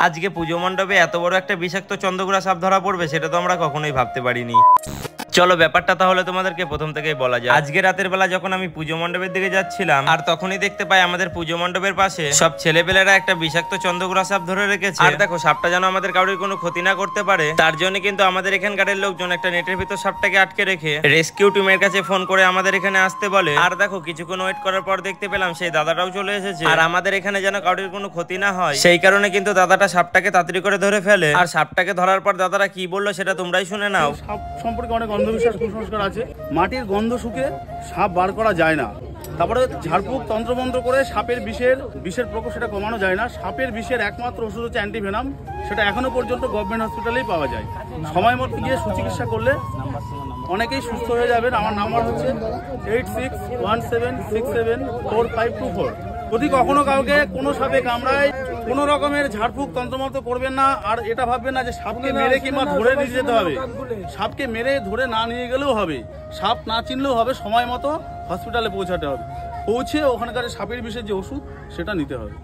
আজকে পুজো মণ্ডপে এত বড় একটা বিষাক্ত চন্দ্রগুড়া সাপ ধরা পড়বে সেটা তো আমরা কখনোই ভাবতে পারিনি। চলো ব্যাপারটা তাহলে তোমাদেরকে প্রথম থেকেই বলা যায়। আজকে রাতের বেলা যখন আমি পুজো মণ্ডপের দিকে যাচ্ছিলাম আর তখনই দেখতে পাই আমাদের পুজো মণ্ডপের পাশে সব ছেলেপেলেরা একটা বিষাক্ত চন্দ্রগুড়া সাপ ধরে রেখেছে। আর দেখো সাপটা যেন আমাদের কারোর কোনো ক্ষতি না করতে পারে তার জন্য কিন্তু আমাদের এখানকার লোকজন একটা নেটের ভিতর সাপটাকে আটকে রেখে রেস্কিউ টিমের কাছে ফোন করে আমাদের এখানে আসতে বলে। আর দেখো কিছুক্ষণ ওয়েট করার পর দেখতে পেলাম সেই দাদাটাও চলে এসেছে। আর আমাদের এখানে যেন কারোর কোনো ক্ষতি না হয় সেই কারণে কিন্তু দাদাটা সাপটাকে তাড়াতাড়ি করে ধরে ফেলে। আর সাপটাকে ধরার পর দাদারা কি বললো সেটা তোমরাই শুনে নাও। সাপ সম্পর্কে অনেক অন্ধবিশ্বাস কুসংস্কার আছে। মাটির গন্ধ শুকে সাপ বার করা যায় না। তারপরে ঝাড়ফুঁক তন্ত্রমন্ত্র করে সাপের বিষের প্রকোপ সেটা কমানো যায় না। সাপের বিষের একমাত্র ওষুধ হচ্ছে অ্যান্টিভেনাম। সেটা এখনো পর্যন্ত গভর্নমেন্ট হসপিটালেই পাওয়া যায়। সময় মতো গিয়ে সুচিকিৎসা করলে অনেকেই সুস্থ হয়ে যাবেন। আমার নাম্বার হচ্ছে 8617674524। যদি কখনো কাউকে কোনো সাপে কামড়ায় কোনো রকমের ঝাড়ফুঁক তন্ত্রমন্ত্র করবেন না। আর এটা ভাববেন না যে সাপকে মেরে কিংবা ধরে নিয়ে যেতে হবে। সাপকে মেরে ধরে না নিয়ে গেলেও হবে, সাপ না চিনলেও হবে, সময় মতো হসপিটালে পৌঁছাতে হবে। পৌঁছে ওখানকার সাপের বিষের যে ওষুধ সেটা নিতে হবে।